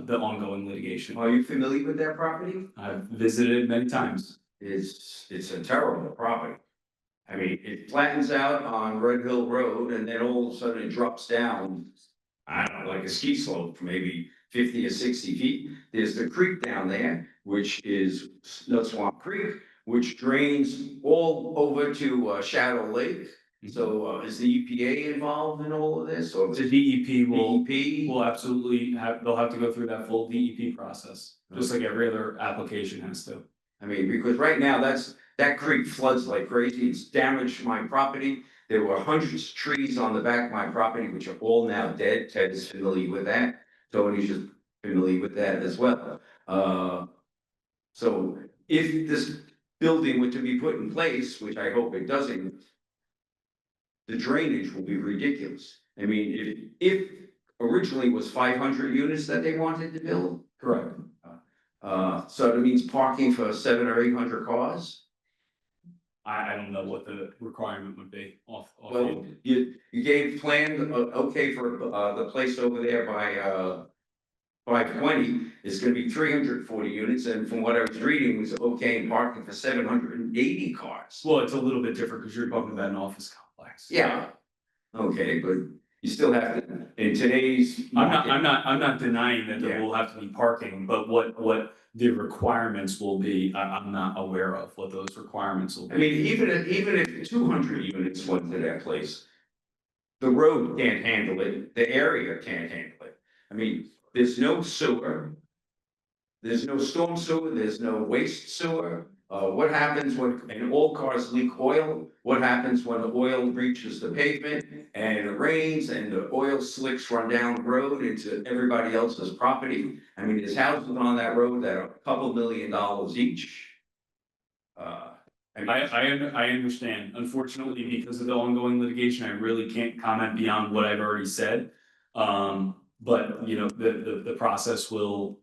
the ongoing litigation. Are you familiar with that property? I've visited many times. It's a terrible property. I mean, it flattens out on Red Hill Road and then all of a sudden it drops down, I don't know, like a ski slope for maybe 50 or 60 feet. There's the creek down there, which is Swamp Creek, which drains all over to Shadow Lake. So is the EPA involved in all of this, or? The DEP will absolutely they'll have to go through that full DEP process, just like every other application has to. I mean, because right now that creek floods like crazy. It's damaged my property. There were hundreds of trees on the back of my property, which are all now dead. Ted is familiar with that. Tony's just familiar with that as well. So if this building were to be put in place, which I hope it doesn't, the drainage will be ridiculous. I mean, if originally it was 500 units that they wanted to build. Correct. So that means parking for 700 or 800 cars. I don't know what the requirement would be off. Well, you gave plan, okay, for, the place over there by, 520 is gonna be 340 units, and from what I was reading, was okay in parking for 780 cars. Well, it's a little bit different because you're talking about an office complex. Yeah. Okay, but you still have to, in today's. I'm not denying that there Yeah. will have to be parking, but what the requirements will be, I'm not aware of what those requirements will I be. mean, even if 200 units went to that place, the road can't handle it, the area can't handle it. I mean, there's no sewer. There's no storm sewer, there's no waste sewer. What happens when, and all cars leak oil? What happens when the oil reaches the pavement and it rains and the oil slicks run down the road into everybody else's property? I mean, there's houses on that road that are a couple $1 million each. I understand. Unfortunately, because of the ongoing litigation, I really can't comment beyond what I've already said. But you know, the process will,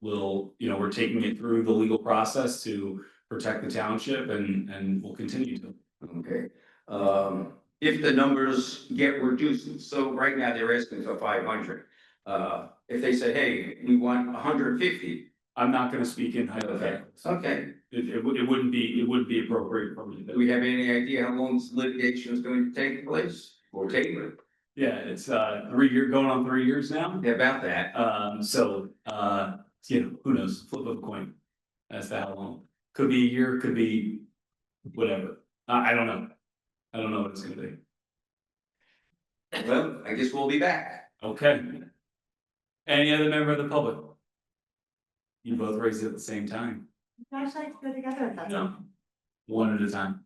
you know, we're taking it through the legal process to protect the township and we'll continue to. Okay, if the numbers get reduced, so right now they're asking for 500. If they say, hey, we want 150. I'm not gonna speak in hypotheticals. Okay, It wouldn't be appropriate for me to do do. we have any idea how long this litigation is going to take place or take? Yeah, it's 3 year, going on 3 years now. Yeah, about that. So you know, who knows, flip of a coin as to how long. Could be a year, could be whatever. I don't know. I don't know what it's gonna be. Well, I guess we'll be back. Okay. Any other member of the public? You both raised it at the same time. You guys like to go together at that No. time. One at a time.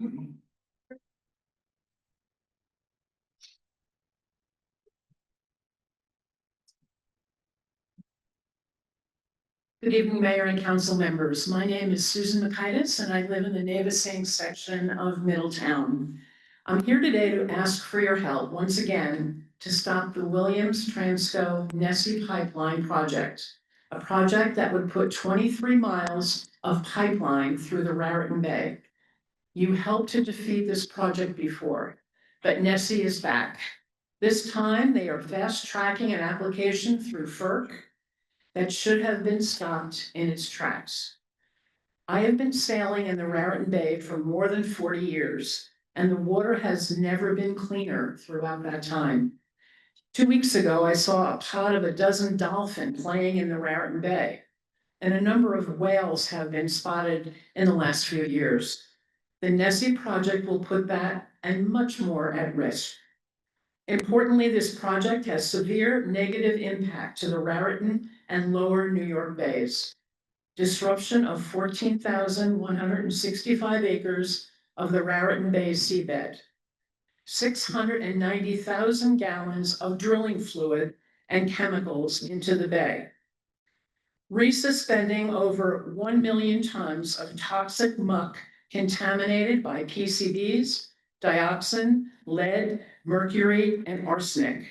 Good evening, Mayor and council members. My name is Susan McItis, and I live in the Navasink section of Middletown. I'm here today to ask for your help once again to stop the Williams Transco Nessie Pipeline project, a project that would put 23 miles of pipeline through the Raritan Bay. You helped to defeat this project before, but Nessie is back. This time, they are fast tracking an application through FERC that should have been stopped in its tracks. I have been sailing in the Raritan Bay for more than 40 years, and the water has never been cleaner throughout that time. 2 weeks ago, I saw a pod of a dozen dolphin playing in the Raritan Bay, and a number of whales have been spotted in the last few years. The Nessie project will put that and much more at risk. Importantly, this project has severe negative impact to the Raritan and lower New York bays. Disruption of 14,165 acres of the Raritan Bay seabed. 690,000 gallons of drilling fluid and chemicals into the bay. Resuspending over 1 million tons of toxic muck contaminated by PCBs, dioxin, lead, mercury, and arsenic.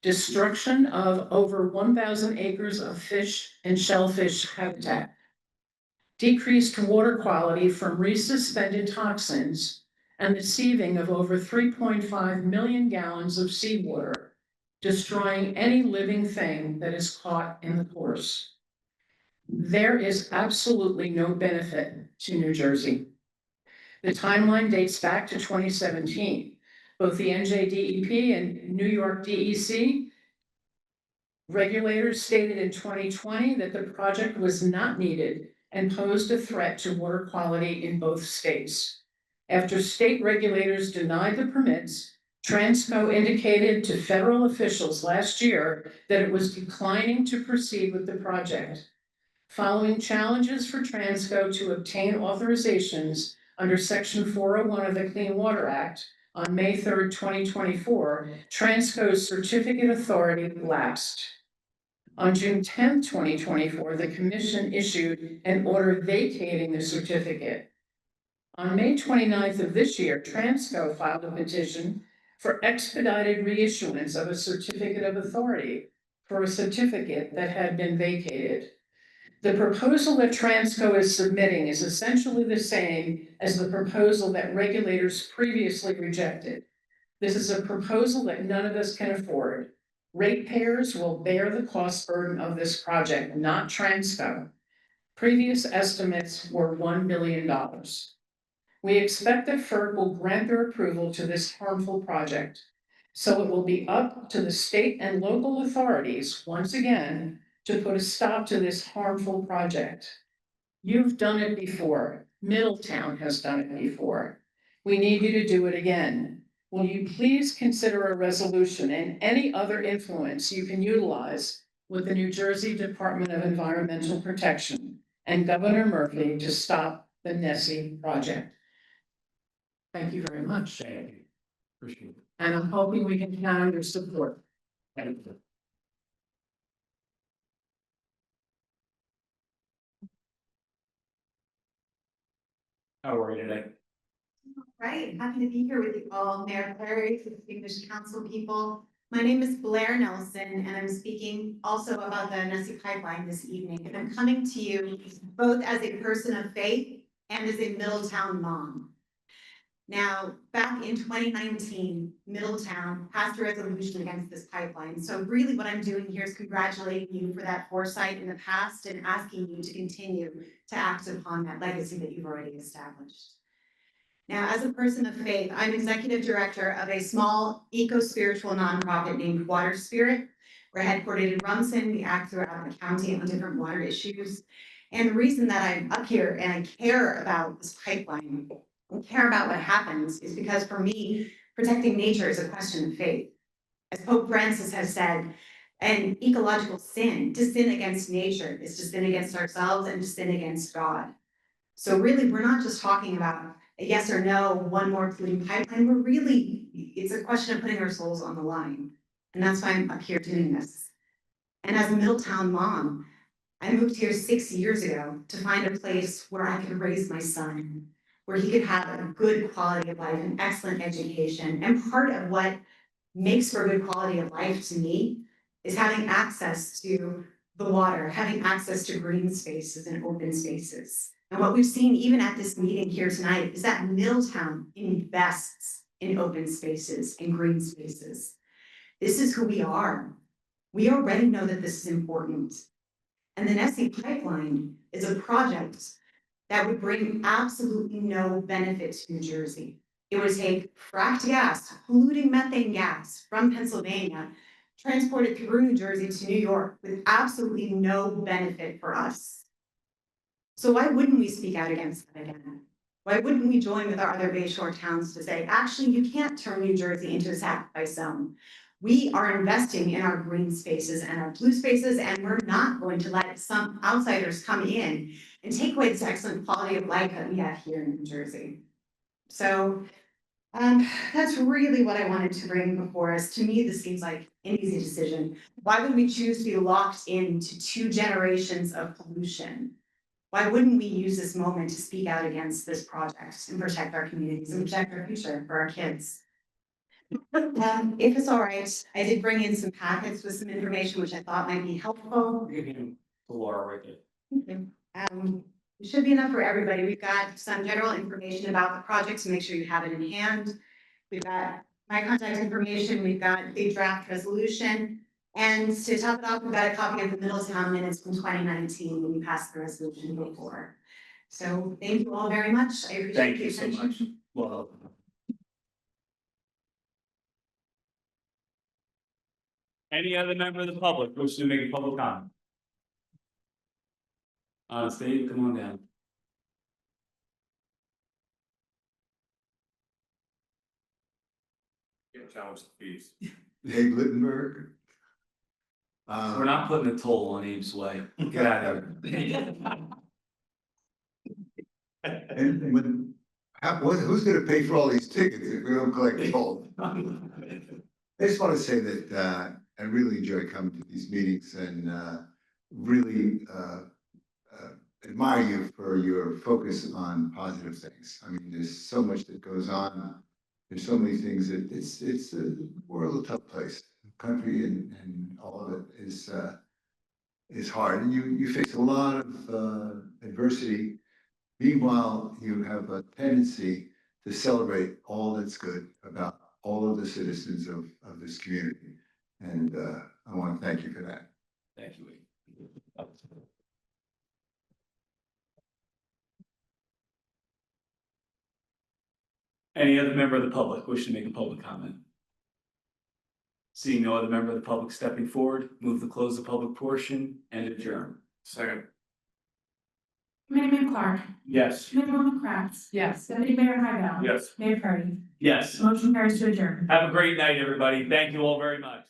Destruction of over 1,000 acres of fish and shellfish habitat. Decreased water quality from resuspended toxins and the sieving of over 3.5 million gallons of seawater, destroying any living thing that is caught in the course. There is absolutely no benefit to New Jersey. The timeline dates back to 2017. Both the NJDEP and New York DEC regulators stated in 2020 that the project was not needed and posed a threat to water quality in both states. After state regulators denied the permits, Transco indicated to federal officials last year that it was declining to proceed with the project. Following challenges for Transco to obtain authorizations under Section 401 of the Clean Water Act, on May 3rd, 2024, Transco's certificate authority lapsed. On June 10th, 2024, the commission issued an order vacating the certificate. On May 29th of this year, Transco filed a petition for expedited reissuance of a certificate of authority for a certificate that had been vacated. The proposal that Transco is submitting is essentially the same as the proposal that regulators previously rejected. This is a proposal that none of us can afford. Ratepayers will bear the cost burden of this project, not Transco. Previous estimates were $1 billion. We expect that FERC will grant their approval to this harmful project. So it will be up to the state and local authorities, once again, to put a stop to this harmful project. You've done it before. Middletown has done it before. We need you to do it again. Will you please consider a resolution and any other influence you can utilize with the New Jersey Department of Environmental Protection and Governor Murphy to stop the Nessie project? Thank you very much. Thank you. Appreciate it. And I'm hoping we can count on your support. Thank you. How are you today? Right, happy to be here with you all, Mayor Perry, distinguished council people. My name is Blair Nelson, and I'm speaking also about the Nessie Pipeline this evening. And I'm coming to you both as a person of faith and as a Middletown mom. Now, back in 2019, Middletown passed a resolution against this pipeline. So really what I'm doing here is congratulating you for that foresight in the past and asking you to continue to act upon that legacy that you've already established. Now, as a person of faith, I'm executive director of a small eco-spiritual nonprofit named Water Spirit. We're headquartered in Rumson. We act throughout the county on different water issues. And the reason that I'm up here and I care about this pipeline and care about what happens is because for me, protecting nature is a question of faith. As Pope Francis has said, an ecological sin, to sin against nature, is to sin against ourselves and to sin against God. So really, we're not just talking about a yes or no, one more polluting pipeline. We're really, it's a question of putting our souls on the line. And that's why I'm up here doing this. And as a Middletown mom, I moved here 6 years ago to find a place where I could raise my son, where he could have a good quality of life, an excellent education. And part of what makes for a good quality of life to me is having access to the water, having access to green spaces and open spaces. And what we've seen even at this meeting here tonight is that Middletown invests in open spaces and green spaces. This is who we are. We already know that this is important. And the Nessie Pipeline is a project that would bring absolutely no benefit to New Jersey. It would take fracked gas, polluting methane gas from Pennsylvania, transported through New Jersey to New York with absolutely no benefit for us. So why wouldn't we speak out against that again? Why wouldn't we join with our other Bayshore towns to say, actually, you can't turn New Jersey into a sacrifice zone. We are investing in our green spaces and our blue spaces, and we're not going to let some outsiders come in and take away this excellent quality of life that we have here in New Jersey. So that's really what I wanted to bring before us. To me, this seems like an easy decision. Why would we choose to be locked into 2 generations of pollution? Why wouldn't we use this moment to speak out against this project and protect our communities and protect our future for our kids? If it's all right, I did bring in some packets with some information which I thought might be helpful. Laura right there. It should be enough for everybody. We've got some general information about the project to make sure you have it in hand. We've got my contact information. We've got a draft resolution. And to top it off, we've got a copy of the Middletown minutes from 2019 when we passed the resolution before. So thank you all very much. I appreciate Thank the you so attention. much. Well. Any other member of the public wishing to make a public comment? Steve, come on down. Challenge the fees. Dave Littenberg. We're not putting a toll on Abe's Way. Get out of here. And who's gonna pay for all these tickets if we don't collect toll? I just wanna say that, I really enjoy coming to these meetings and, really, admire you for your focus on positive things. I mean, there's so much that goes on there's so many things that it's a world a tough place. Country and all of it is hard, and you face a lot of adversity. Meanwhile, you have a tendency to celebrate all that's good about all of the citizens of this community. And I want to thank you for that. Thank you. Any other member of the public wishing to make a public comment? Seeing no other member of the public stepping forward, move to close the public portion and adjourn. Second. Committeeman Clark. Yes. Committeewoman Kratz. Yes. Deputy Mayor Hybel. Yes. Mayor Perry. Yes. Motion carries to adjourn. Have a great night, everybody. Thank you all very much.